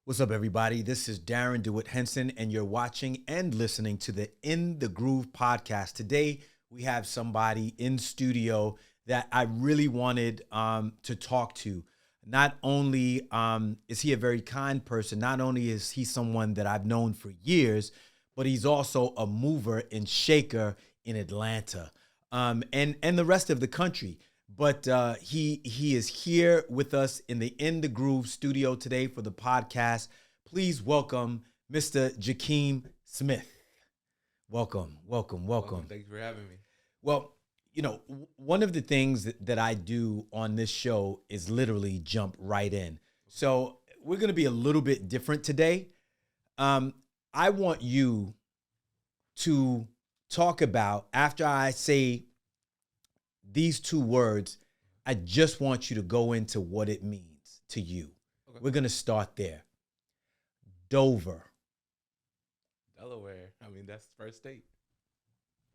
What's up, everybody? This is Darren DeWitt Henson, and you're watching and listening to the In the Groove podcast. Today, we have somebody in studio that I really wanted to talk to. Not only is he a very kind person, not only is he someone that I've known for years, but he's also a mover and shaker in Atlanta and the rest of the country. But he is here with us in the Groove studio today for the podcast. Please welcome Mr. Jakeem Smith. Welcome, welcome, welcome. Thank you for having me. Well, one of the things that I do on this show is literally jump right in. So we're going to be a little bit different today. I want you to talk about, after I say these two words, I just want you to go into what it means to you. Okay. We're going to start there. Dover. Delaware. I mean, that's the first state.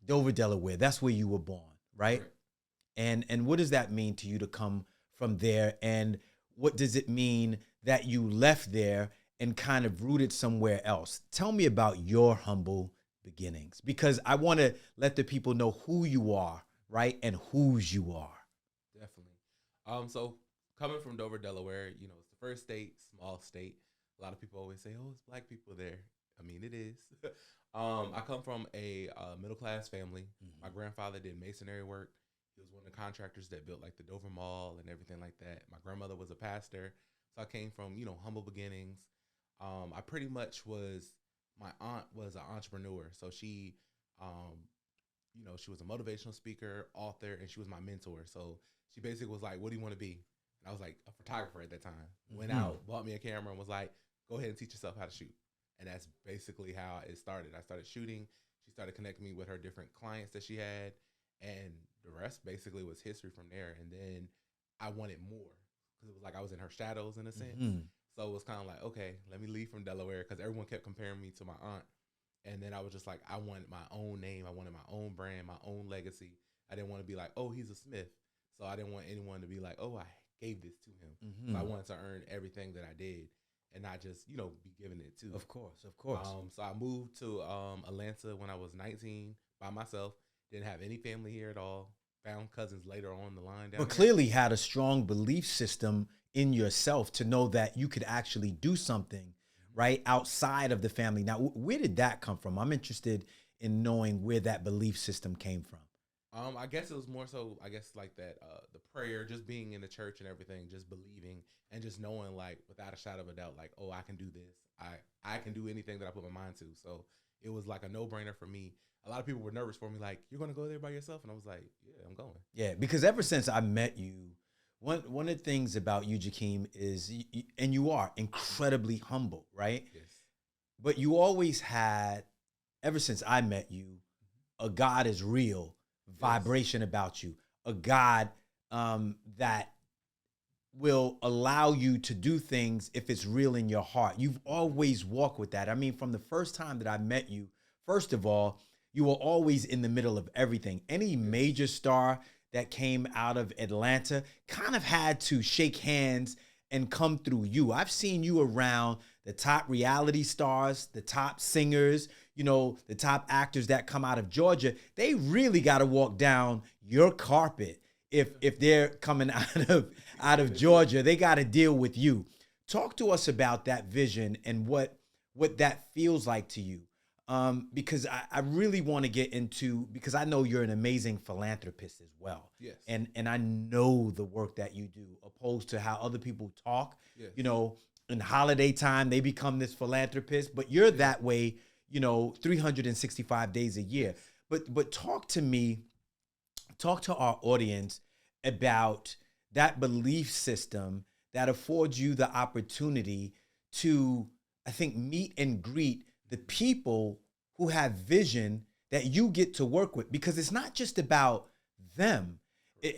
Dover, Delaware. That's where you were born, right? Correct. And what does that mean to you to come from there? And what does it mean that you left there and kind of rooted somewhere else? Tell me about your humble beginnings, because I want to let the people know who you are, right? And whose you are. Definitely. So coming from Dover, Delaware, it's the first state, small state. A lot of people always say, "Oh, it's black people there." I mean, it is. I come from a middle-class family. Mm-hmm. My grandfather did masonry work. He was one of the contractors that built like the Dover Mall and everything like that. My grandmother was a pastor. So I came from, humble beginnings. I pretty much my aunt was an entrepreneur. So she was a motivational speaker, author, and she was my mentor. So she basically was like, "What do you want to be?" And I was like, a photographer at that time. Went out, bought me a camera, and was like, "Go ahead and teach yourself how to shoot." And that's basically how it started. I started shooting. She started connecting me with her different clients that she had. And the rest basically was history from there. And then I wanted more because it was like I was in her shadows in a sense. Mm-hmm. So it was kind of like, okay, let me leave from Delaware because everyone kept comparing me to my aunt. And then I was just like, I wanted my own name. I wanted my own brand, my own legacy. I didn't want to be like, "Oh, he's a Smith." So I didn't want anyone to be like, "Oh, I gave this to him." Mm-hmm. So I wanted to earn everything that I did and not just, be giving it to. Of course, of course. So I moved to Atlanta when I was 19 by myself. Didn't have any family here at all. Found cousins later on the line down But here. clearly had a strong belief system in yourself to know that you could actually do something, right, outside of the family. Now, where did that come from? I'm interested in knowing where that belief system came from. I guess it was more so, like that, the prayer, just being in the church and everything, just believing and just knowing, like, without a shadow of a doubt, like, oh, I can do this. I can do anything that I put my mind to. So it was like a no-brainer for me. A lot of people were nervous for me, like, "You're going to go there by yourself?" And I was like, "Yeah, I'm going." Yeah, because ever since I met you, one of the things about you, Jakeem, is, and you are incredibly humble, right? Yes. But you always had, ever since I met you, a God is real vibration about you, a God that will allow you to do things if it's real in your heart. You've always walked with that. I mean, from the first time that I met you, first of all, you were always in the middle of everything. Any major star that came out of Atlanta kind of had to shake hands and come through you. I've seen you around the top reality stars, the top singers, the top actors that come out of Georgia. They really got to walk down your carpet. If they're coming out of Georgia, they got to deal with you. Talk to us about that vision and what that feels like to you. Because I really want to get into, because I know you're an amazing philanthropist as well. Yes. And I know the work that you do, opposed to how other people talk. Yes. In holiday time, they become this philanthropist, but you're that way, 365 days a year. But talk to our audience about that belief system that affords you the opportunity to, I think, meet and greet the people who have vision that you get to work with, because it's not just about them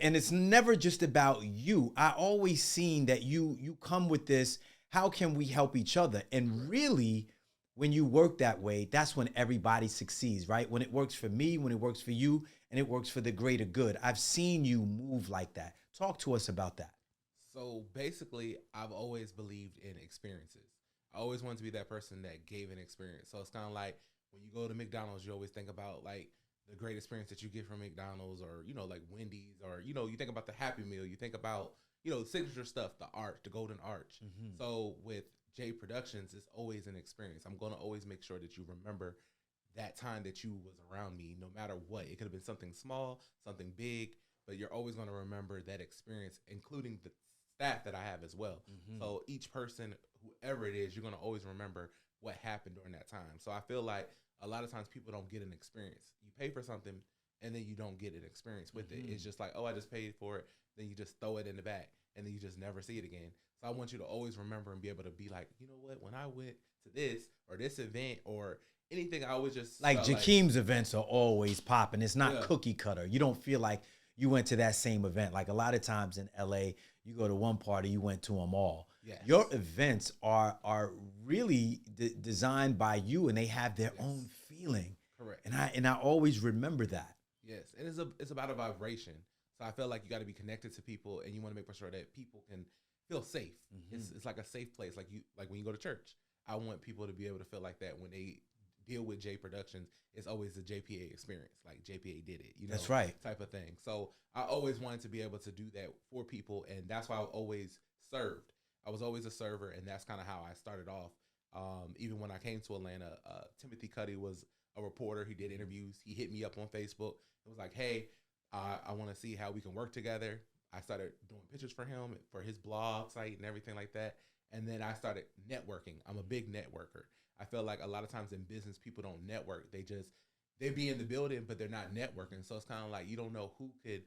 and it's never just about you. I always seen that you come with this, how can we help each other? And really, when you work that way, that's when everybody succeeds, right? When it works for me, when it works for you, and it works for the greater good. I've seen you move like that. Talk to us about that. So basically, I've always believed in experiences. I always wanted to be that person that gave an experience. So it's kind of like when you go to McDonald's, you always think about like the great experience that you get from McDonald's, or like Wendy's, or you think about the Happy Meal, you think about signature stuff, the arch, the Golden Arch. So with J Productions, it's always an experience. I'm gonna always make sure that you remember that time that you was around me, no matter what. It could have been something small, something big, but you're always gonna remember that experience, including the staff that I have as well. So each person, whoever it is, you're gonna always remember what happened during that time. So I feel like a lot of times people don't get an experience. You pay for something and then you don't get an experience with it. It's just like, oh, I just paid for it. Then you just throw it in the back and then you just never see it again. So I want you to always remember and be able to be like, you know what, when I went to this or this event or anything, I always just like Jakeem's events are always popping. It's not cookie cutter. You don't feel like you went to that same event. Like a lot of times in LA, you go to one party, you went to them all. Yes. Your events are really designed by you, and they have their own feeling. Correct. And I always remember that. Yes, and it's about a vibration. So I feel like you got to be connected to people, and you want to make sure that people can feel safe. It's like a safe place. Like when you go to church, I want people to be able to feel like that when they deal with J Productions. It's always a JPA experience, like JPA did it. That's right. Type of thing. So I always wanted to be able to do that for people, and that's why I always served. I was always a server, and that's kind of how I started off. Even when I came to Atlanta, Timothy Cuddy was a reporter. He did interviews. He hit me up on Facebook. It was like, hey, I want to see how we can work together. I started doing pictures for him, for his blog site and everything like that. And then I started networking. I'm a big networker. I feel like a lot of times in business, people don't network. They be in the building, but they're not networking. So it's kind of like you don't know who could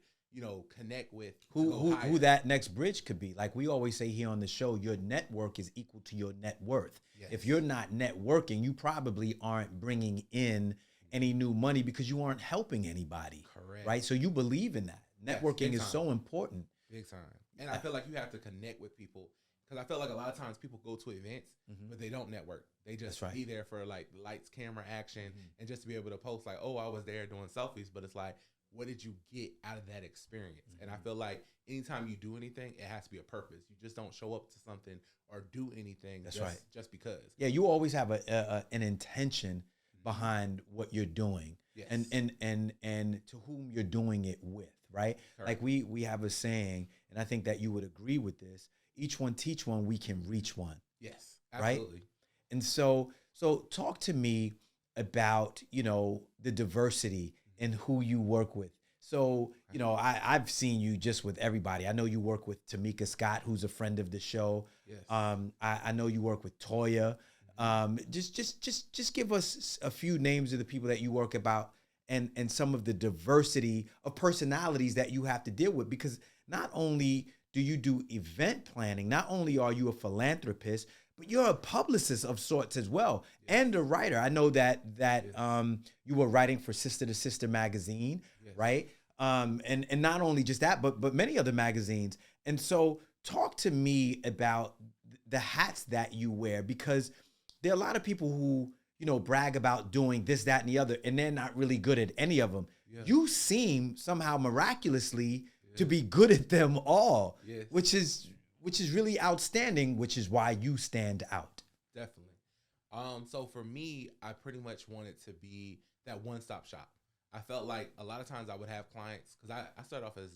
connect with who that next bridge could be. Like we always say here on the show, your network is equal to your net worth. Yes. If you're not networking, you probably aren't bringing in any new money because you aren't helping anybody. Correct. Right? So you believe in that. Networking is so important. Big time. And I feel like you have to connect with people, because I feel like a lot of times people go to events, but they don't network. They just be there for like lights, camera, action, and just to be able to post like, oh, I was there doing selfies. But it's like, what did you get out of that experience? And I feel like anytime you do anything, it has to be a purpose. You just don't show up to something or do anything just because. Yeah, you always have an intention behind what you're doing, and to whom you're doing it with, right? Correct. Like we have a saying, and I think that you would agree with this: each one teach one, we can reach one. Yes, absolutely. Right? And so talk to me about the diversity in who you work with. So, I've seen you just with everybody. I know you work with Tamika Scott, who's a friend of the show. Yes. I know you work with Toya. Just give us a few names of the people that you work about and some of the diversity of personalities that you have to deal with, because not only do you do event planning, not only are you a philanthropist, but you're a publicist of sorts as well, and a writer. I know that you were writing for Sister to Sister magazine, right? And not only just that, but many other magazines. And so talk to me about the hats that you wear, because there are a lot of people who, brag about doing this, that, and the other, and they're not really good at any of them. Yeah. You seem somehow miraculously to be good at them all, which is really outstanding, which is why you stand out. Definitely. So for me, I pretty much wanted to be that one-stop shop. I felt like a lot of times I would have clients, because I started off as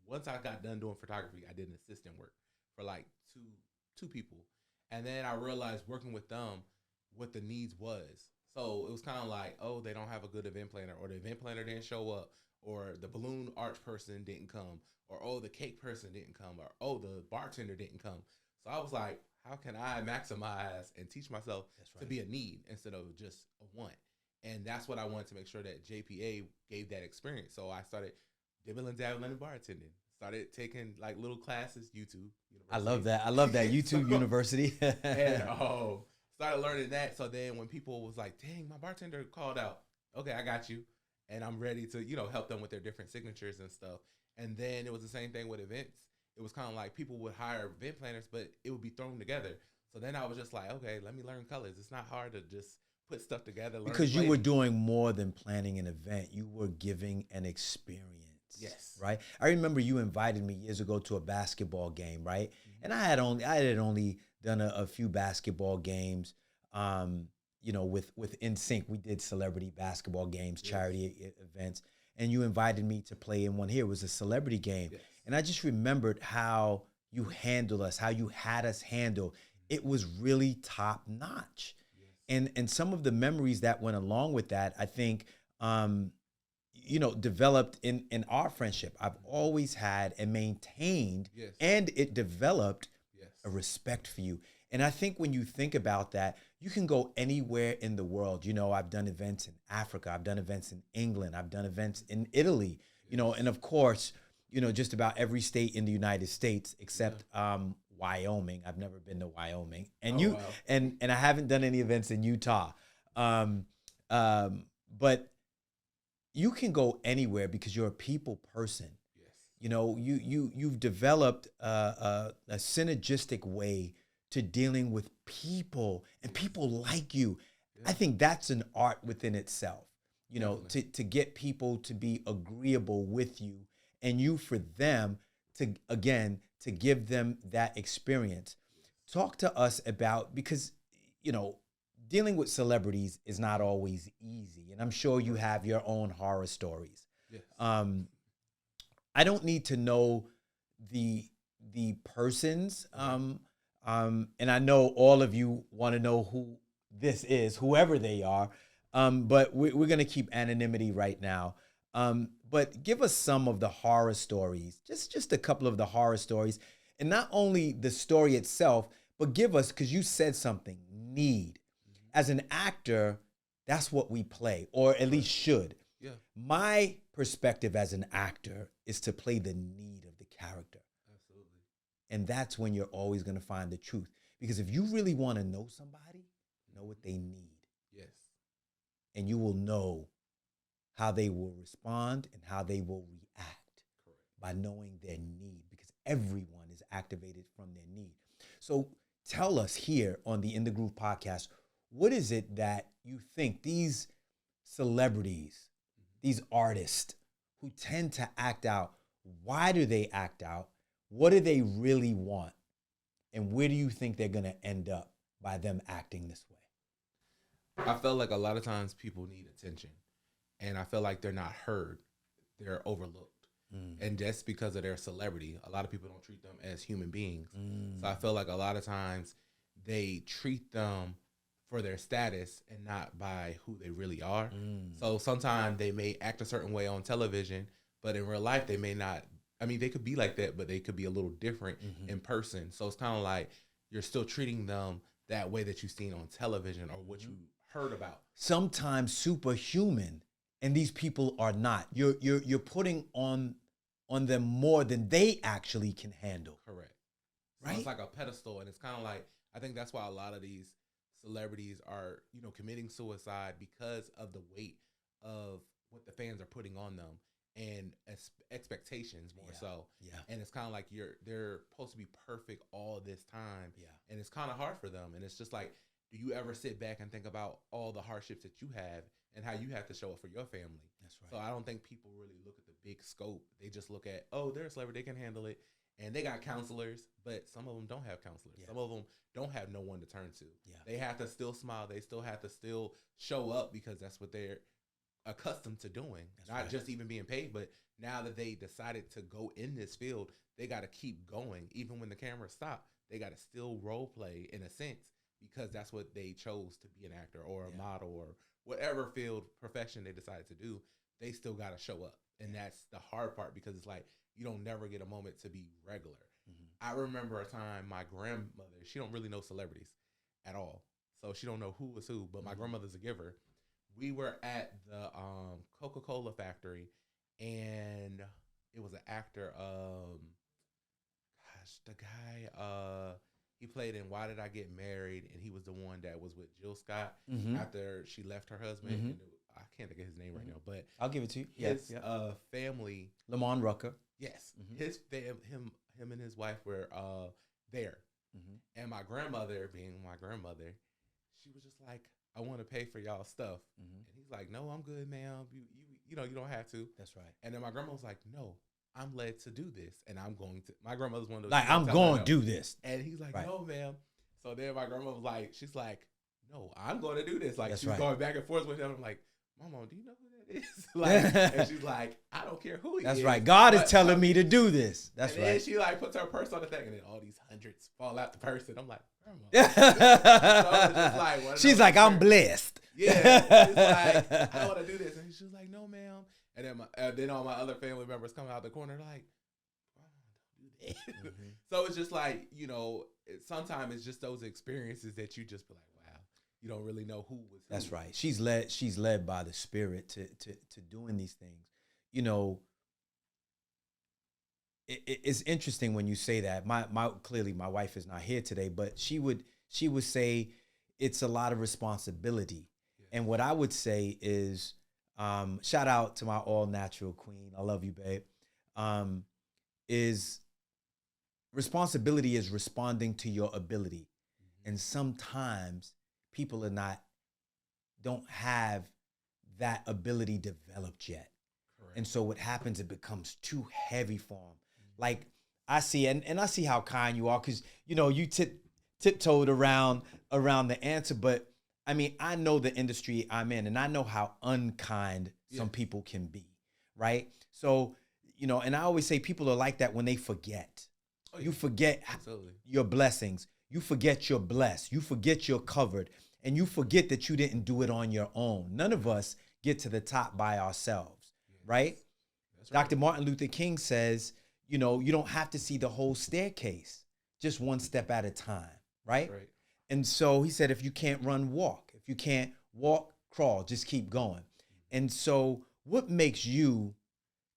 once I got done doing photography, I did an assistant work for like two people. And then I realized working with them what the needs was. So it was kind of like, oh, they don't have a good event planner, or the event planner didn't show up, or the balloon arch person didn't come, or oh, the cake person didn't come, or oh, the bartender didn't come. So I was like, how can I maximize and teach myself to be a need instead of just a want? And that's what I wanted to make sure that JPA gave that experience. So I started dibbling, dabbling, and bartending. Started taking like little classes, YouTube University. I love that YouTube University. And started learning that. So then when people was like, dang, my bartender called out. Okay, I got you. And I'm ready to, help them with their different signatures and stuff. And then it was the same thing with events. It was kind of like people would hire event planners, but it would be thrown together. So then I was just like, okay, let me learn colors. It's not hard to just put stuff together. Because you were doing more than planning an event. You were giving an experience. Yes. Right? I remember you invited me years ago to a basketball game, right? Mm-hmm. And I had only done a few basketball games. You know, with NSYNC, we did celebrity basketball games, charity events, and you invited me to play in one here. It was a celebrity game, and I just remembered how you handled us, how you had us handled. It was really top notch, and some of the memories that went along with that, I think, you know, developed in our friendship. I've always had and maintained, and it developed a respect for you. And I think when you think about that, you can go anywhere in the world. You know, I've done events in Africa, I've done events in England, I've done events in Italy, you know, and of course, you know, just about every state in the United States except Wyoming. I've never been to Wyoming. And and I haven't done any events in Utah. But you can go anywhere because you're a people person. You know, you've developed a synergistic way to dealing with people, and people like you. I think that's an art within itself, you know, to get people to be agreeable with you, and you for them to give them that experience. Talk to us about, because, you know, dealing with celebrities is not always easy, and I'm sure you have your own horror stories. I don't need to know the persons, and I know all of you want to know who this is, whoever they are, but we're going to keep anonymity right now. But give us some of the horror stories, just a couple of the horror stories, and not only the story itself, but give us, because you said something, need. As an actor, that's what we play, or at least should. My perspective as an actor is to play the need of the character. Absolutely. And that's when you're always going to find the truth. Because if you really want to know somebody, know what they need. Yes. And you will know how they will respond and how they will react. Correct. By knowing their need, because everyone is activated from their need. So tell us here on the In the Groove podcast, what is it that you think these celebrities, these artists who tend to act out, why do they act out? What do they really want? And where do you think they're going to end up by them acting this way? I feel like a lot of times people need attention, and I feel like they're not heard. They're overlooked. And just because of their celebrity, a lot of people don't treat them as human beings. So I feel like a lot of times they treat them for their status and not by who they really are. So sometimes they may act a certain way on television, but in real life they may not. I mean, they could be like that, but they could be a little different in person. So it's kind of like you're still treating them that way that you've seen on television or what you heard about. Sometimes superhuman, and these people are not. You're putting on them more than they actually can handle. Correct. Right? So it's like a pedestal, and it's kind of like, I think that's why a lot of these celebrities are, you know, committing suicide because of the weight of what the fans are putting on them and expectations more so. And it's kind of like they're supposed to be perfect all this time. And it's kind of hard for them. And it's just like, do you ever sit back and think about all the hardships that you have and how you have to show up for your family? That's right. So I don't think people really look at the big scope. They just look at, oh, they're a celebrity, they can handle it. And they got counselors, but some of them don't have counselors. Some of them don't have no one to turn to. They have to still smile. They still have to still show up because that's what they're accustomed to doing. Not just even being paid, but now that they decided to go in this field, they got to keep going. Even when the cameras stop, they got to still role play in a sense because that's what they chose to be, an actor or a model or whatever field profession they decided to do. They still got to show up. And that's the hard part because it's like, you don't never get a moment to be regular. I remember a time my grandmother, she don't really know celebrities at all. So she don't know who was who, but my grandmother's a giver. We were at the Coca-Cola factory, and it was an actor, the guy, he played in Why Did I Get Married, and he was the one that was with Jill Scott after she left her husband. And I can't think of his name right now, but I'll give it to you. His family, Lamont Rucker. Yes, his him and his wife were there, and my grandmother, being my grandmother, she was just like, "I want to pay for y'all stuff," and he's like, "No, I'm good, ma'am. You know, you don't have to." That's right. And then my grandma was like, "No, I'm led to do this, and I'm going to." My grandmother's one of those. Like, I'm going to do this, and he's like, "No, ma'am." So then my grandma was like, she's like, no, I'm going to do this. Like, That's she's right. going back and forth with him. I'm like, Mama, do you know who that is? Like, and she's like, I don't care who he That's is. right. God is but telling me to do this. That's and right. then she like puts her purse on the thing, and then all these hundreds fall out the purse, and I'm like, Grandma. So it's just like one of She's those like, I'm experiences. blessed. Yeah, she's like, I want to do this, and she was like, no, ma'am. And then all my other family members come out the corner like, don't do that. So it's just like, you know, sometimes it's just those experiences that you just be like, wow, you don't really know who was. That's who. right. She's led by the Spirit to doing these things. You know, it's interesting when you say that. Clearly my wife is not here today, but she would say it's a lot of responsibility. Yeah. And what I would say is, shout out to my all natural queen. I love you, babe. Is responsibility is responding to your ability. Mm-hmm. And sometimes people don't have that ability developed yet. Correct. And so what happens, it becomes too heavy for them. Mm-hmm. Like I see, and I see how kind you are, because, you know, you tiptoed around the answer, but I mean, I know the industry I'm in, and I know how unkind some people can be, right? So, you know, and I always say people are like that when they forget. Oh, yeah. You forget your blessings. You forget you're blessed. You forget you're covered. And you forget that you didn't do it on your own. None of us get to the top by ourselves, right? That's right? Dr. Martin Luther King says, you know, you don't have to see the whole staircase, just one step at a time, right? Right. And so he said, if you can't run, walk. If you can't walk, crawl, just keep going. And so what makes you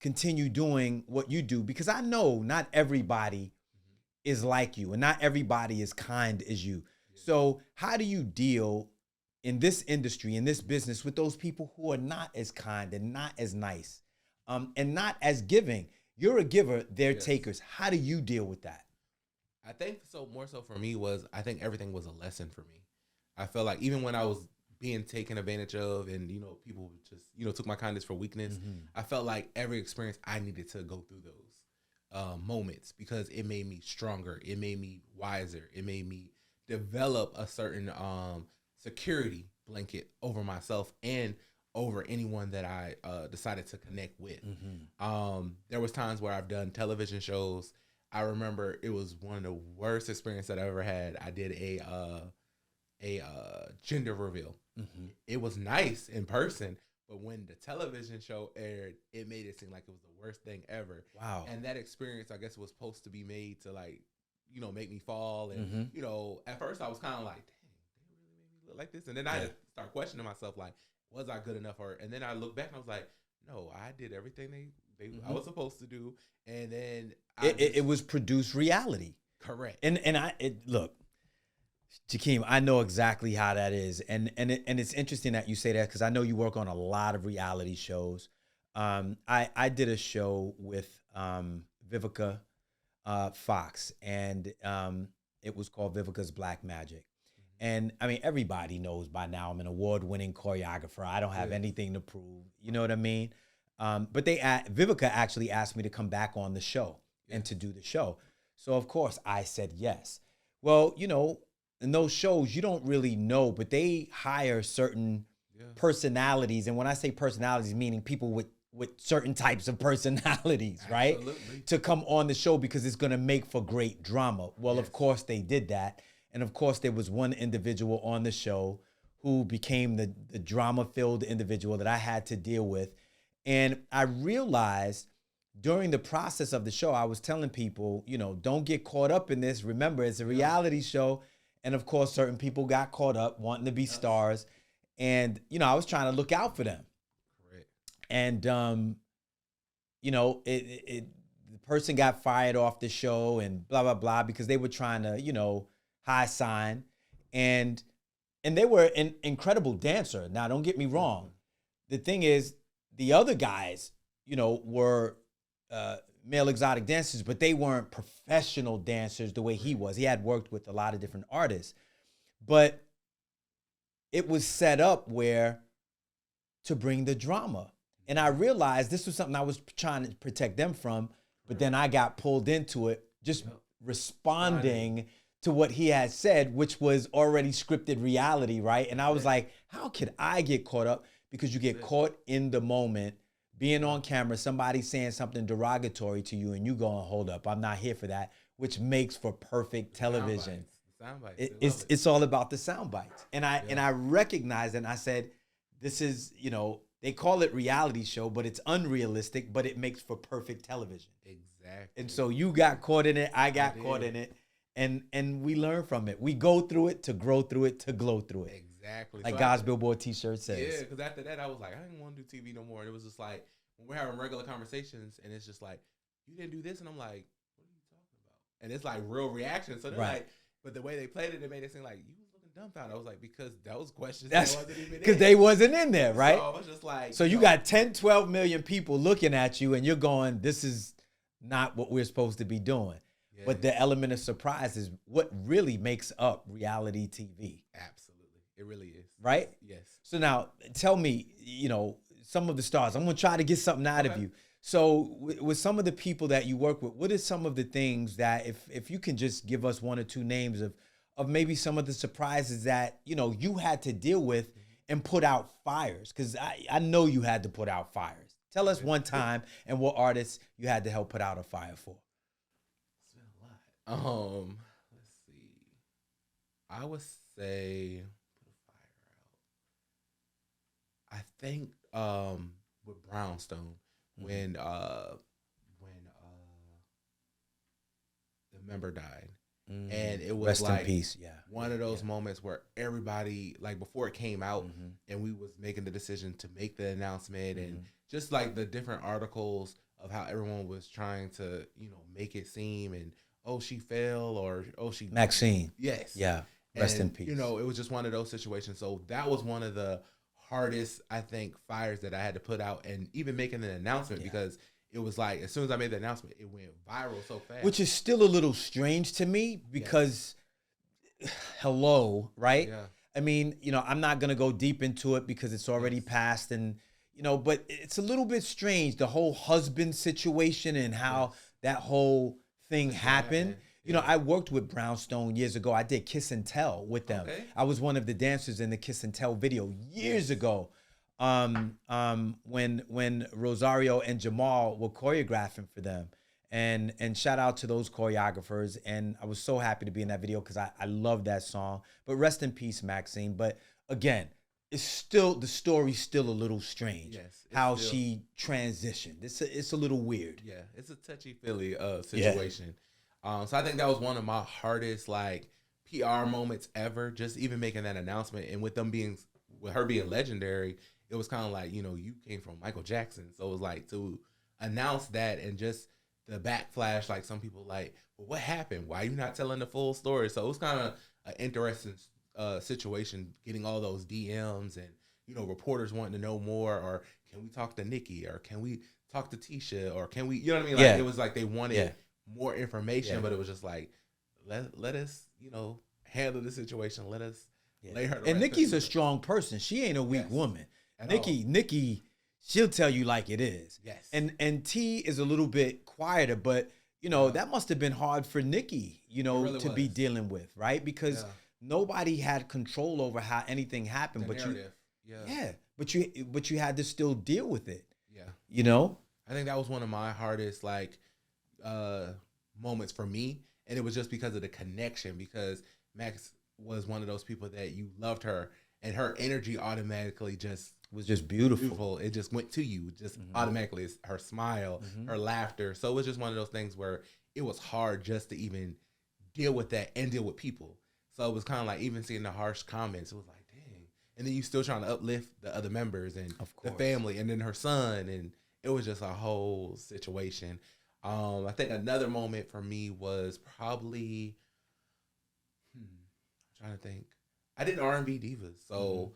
continue doing what you do? Because I know not everybody is like you, and not everybody is kind as you. So how do you deal in this industry, in this business, with those people who are not as kind and not as nice, and not as giving? You're a giver, they're takers. How do you deal with that? I think more so for me I think everything was a lesson for me. I felt like even when I was being taken advantage of, and, you know, people just, you know, took my kindness for weakness, mm-hmm. I felt like every experience I needed to go through those moments, because it made me stronger. It made me wiser. It made me develop a certain security blanket over myself and over anyone that I decided to connect with. Mm-hmm. There was times where I've done television shows. I remember it was one of the worst experiences that I ever had. I did a gender reveal. Mm-hmm. It was nice in person, but when the television show aired, it made it seem like it was the worst thing ever. Wow. And that experience, I guess, was supposed to be made to, like, you know, make me fall. And, mm-hmm. you know, at first I was kind of like, dang, they really made me look like this. And then I start questioning myself, like, was I good enough? And then I look back and I was like, no, I did everything mm-hmm. I was supposed to do. And then it was produced reality. Correct. And look, Jakeem, I know exactly how that is. And it's interesting that you say that, because I know you work on a lot of reality shows. I did a show with Vivica Fox, and it was called Vivica's Black Magic. Mm-hmm. And I mean, everybody knows by now I'm an award-winning choreographer. I don't have anything to prove. You know what I mean? But Vivica actually asked me to come back on the show and to do the show. So of course I said yes. Well, you know, in those shows, you don't really know, but they hire certain personalities. And when I say personalities, meaning people with certain types of personalities, right? Absolutely. To come on the show, because it's going to make for great drama. Well, of course they did that. And of course there was one individual on the show who became the drama-filled individual that I had to deal with. And I realized during the process of the show, I was telling people, you know, don't get caught up in this. Remember, it's a reality show. And of course, certain people got caught up wanting to be stars. And, you know, I was trying to look out for them. Correct. And, you know, the person got fired off the show and blah, blah, blah, because they were trying to, you know, high sign. And they were an incredible dancer. Now, don't get me wrong. The thing is, the other guys, you know, were male exotic dancers, but they weren't professional dancers the way he was. He had worked with a lot of different artists. But it was set up to bring the drama. And I realized this was something I was trying to protect them from, but then I got pulled into it, just responding to what he had said, which was already scripted reality, right? And I was like, how could I get caught up? Because you get caught in the moment, being on camera, somebody saying something derogatory to you, and you going, hold up, I'm not here for that, which makes for perfect television. Sound bites. It's all about the sound bites. And I recognized it, and I said, this is, you know, they call it reality show, but it's unrealistic, but it makes for perfect television. Exactly. And so you got caught in it, I got caught in it, and we learn from it. We go through it to grow through it to glow through it. Exactly. Like God's Billboard t-shirt says. Yeah, because after that, I was like, I didn't want to do TV no more. And it was just like, when we're having regular conversations, and it's just like, you didn't do this, and I'm like, what are you talking about? And it's like real reaction. So they're like, but the way they played it made it seem like you was looking dumbfounded. I was like, because those questions wasn't even because they wasn't in there, right? So I was just like, so you got 10, 12 million people looking at you, and you're going, this is not what we're supposed to be doing. Yeah. But the element of surprise is what really makes up reality TV. Absolutely. It really is. Right? Yes. So now tell me, you know, some of the stars. I'm going to try to get something out of you. So with some of the people that you work with, what are some of the things that, if you can just give us one or two names of maybe some of the surprises that, you know, you had to deal with and put out fires? Because I know you had to put out fires. Tell us one time and what artists you had to help put out a fire for. It's been a lot. Let's see. I would say put a fire out. I think with Brownstone, when the member died. And it was Rest like in peace. one of those moments where everybody, like before it came out and we was making the decision to make the announcement and just like the different articles of how everyone was trying to, you know, make it seem and, oh, she fell or, oh, she... Maxine. Yes. Yeah. Rest in peace. You know, it was just one of those situations. So that was one of the hardest, I think, fires that I had to put out and even making an announcement because it was like, as soon as I made the announcement, it went viral so fast. Which is still a little strange to me because, hello, right? Yeah. I mean, you know, I'm not going to go deep into it because it's already passed and, you know, but it's a little bit strange, the whole husband situation and how that whole thing happened. You know, I worked with Brownstone years ago. I did Kiss and Tell with them. I was one of the dancers in the Kiss and Tell video years ago. When Rosario and Jamal were choreographing for them, and shout out to those choreographers. And I was so happy to be in that video because I love that song. But rest in peace, Maxine. But again, it's still, the story's still a little strange. Yes, how she transitioned. It's a little weird. Yeah, it's a touchy-feely situation. So I think that was one of my hardest like PR moments ever. Just even making that announcement, and with her being legendary, it was kind of like, you know, you came from Michael Jackson, so it was like to announce that and just the backflash. Like some people like, well, what happened? Why are you not telling the full story? So it was kind of an interesting situation, getting all those DMs and, you know, reporters wanting to know more, or can we talk to Nikki, or can we talk to Tisha, or can we, you know what I mean? Like it was like they wanted more information, but it was just like, let us, you know, handle the situation. Let us lay her. And Nikki's a strong person. She ain't a weak woman. Nikki, she'll tell you like it is. Yes. And T is a little bit quieter, but you know, that must have been hard for Nikki, you know, really to be dealing with, right? Because nobody had control over how anything happened, but you had to still deal with it. Yeah. You know? I think that was one of my hardest like moments for me, and it was just because of the connection, because Max was one of those people that you loved her, and her energy automatically was just beautiful. It just went to you, just automatically. It's her smile, her laughter. So it was just one of those things where it was hard just to even deal with that and deal with people. So it was kind of like, even seeing the harsh comments, it was like, dang. And then you still trying to uplift the other members and the family, and then her son, and it was just a whole situation. I think another moment for me was probably, I'm trying to think. I did R&B Divas, so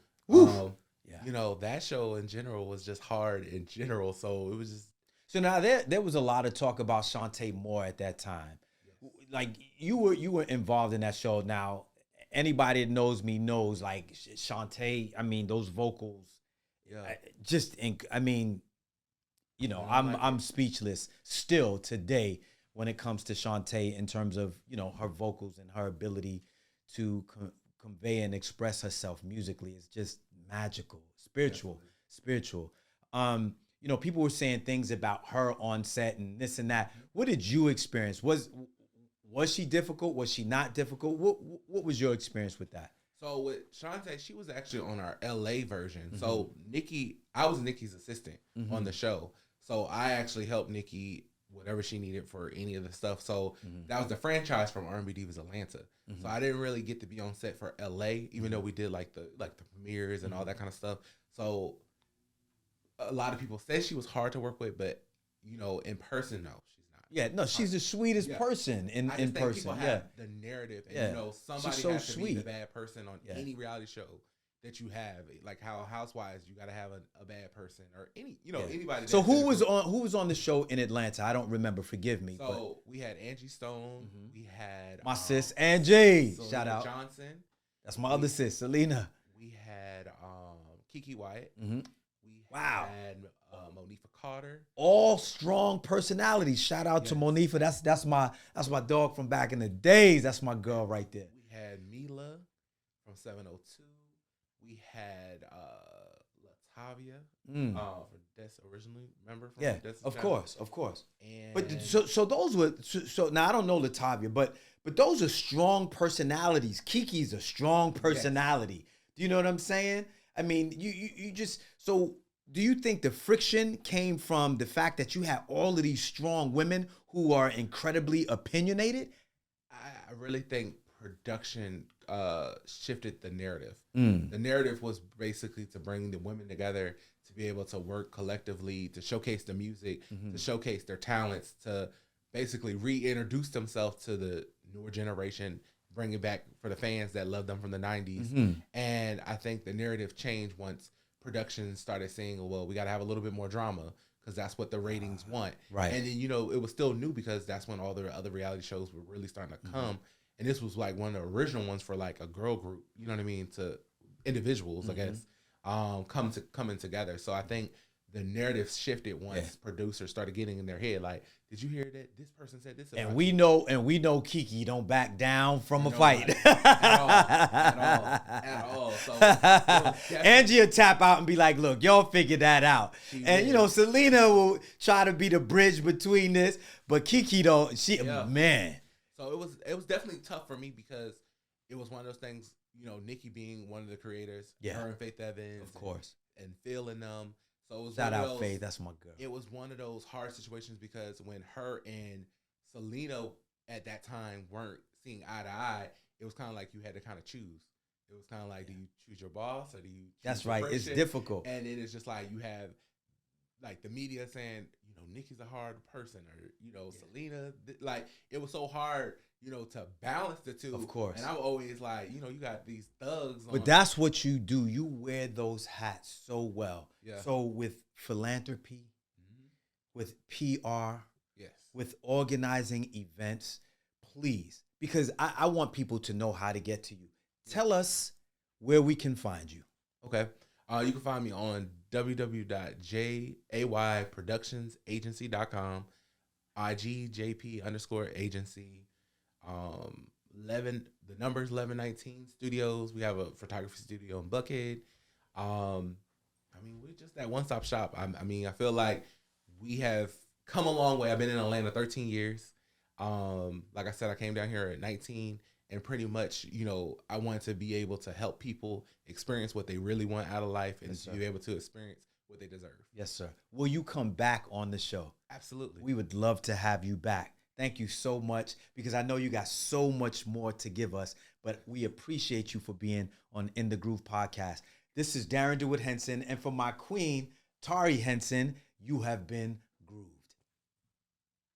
you know, that show in general was just hard in general. So it was just. So now there was a lot of talk about Shantae Moore at that time. Yes. Like you were involved in that show. Now anybody that knows me knows, like, Shantae, I mean, those vocals, I mean, you know, I'm speechless still today. when it comes to Shantae in terms of, you know, her vocals and her ability to convey and express herself musically is just magical, spiritual. You know, people were saying things about her on set and this and that. What did you experience? Was she difficult? Was she not difficult? What was your experience with that? So with Shantae, she was actually on our LA version. So I was Nikki's assistant on the show. So I actually helped Nikki whatever she needed for any of the stuff. So that was the franchise from R&B Divas Atlanta. So I didn't really get to be on set for LA, even though we did like the premieres and all that kind of stuff. So a lot of people say she was hard to work with, but you know, in person, no, she's not. Yeah, no, she's the sweetest person in person. People have the narrative, and you know, somebody has to be the bad person on any reality show that you have. Like how Housewives, you got to have a bad person or anybody. So who was on the show in Atlanta? I don't remember. Forgive me. So we had Angie Stone. We had my sis Angie. Selena Shout out Johnson. That's my other sis, Selena. We had Kiki Wyatt. We Wow. had Monifa Carter. All strong personalities. Shout out to Monifa. That's my dog from back in the days. That's my girl right there. We had Mila from 702. We had Latavia from Des originally. Remember? From Des of course. And but so those were so now I don't know Latavia, but those are strong personalities. Kiki's a strong personality. Do you know what I'm saying? I mean, you just so. Do you think the friction came from the fact that you had all of these strong women who are incredibly opinionated? I really think production shifted the narrative. The narrative was basically to bring the women together to be able to work collectively, to showcase the music, to showcase their talents, to basically reintroduce themselves to the newer generation, bring it back for the fans that loved them from the 90s. And I think the narrative changed once production started saying, well, we got to have a little bit more drama because that's what the ratings want. Right. And then, you know, it was still new because that's when all the other reality shows were really starting to come. And this was like one of the original ones for like a girl group, you know what I mean, to individuals, I guess, coming together. So I think the narrative shifted once producers started getting in their head, like, did you hear that this person said this about you? And we know Kiki don't back down from a fight. At all. So Angie will tap out and be like, look, y'all figure that out. You know, Selena will try to be the bridge between this, but Kiki don't. Man. So it was definitely tough for me because it was one of those things, you know, Nikki being one of the creators, her and Faith Evans, of course, and feeling them. So it was shout out Faith, that's my girl. It was one of those hard situations because when her and Selena at that time weren't seeing eye to eye, it was kind of like you had to kind of choose. It was kind of like, do you choose your boss or do you choose That's your right. friendship? It's difficult. And it is just like you have like the media saying, you know, Nikki's a hard person or, you know, Selena, like it was so hard, you know, to balance the two. Of course. And I'm always like, you know, you got these thugs. But that's what you do. You wear those hats so well. Yeah. So with philanthropy, with PR, yes, with organizing events, please, because I want people to know how to get to you. Tell us where we can find you. Okay. You can find me on www.jayproductionsagency.com, IGJP_agency. 11, the number's 1119 Studios. We have a photography studio in Buckhead. I mean, we're just that one-stop shop. I mean, I feel like we have come a long way. I've been in Atlanta 13 years. Like I said, I came down here at 19, and pretty much, you know, I wanted to be able to help people experience what they really want out of life and to be able to experience what they deserve. Yes, sir. Will you come back on the show? Absolutely. We would love to have you back. Thank you so much, because I know you got so much more to give us, but we appreciate you for being on In the Groove podcast. This is Darren DeWitt Henson, and for my queen, Tari Henson, you have been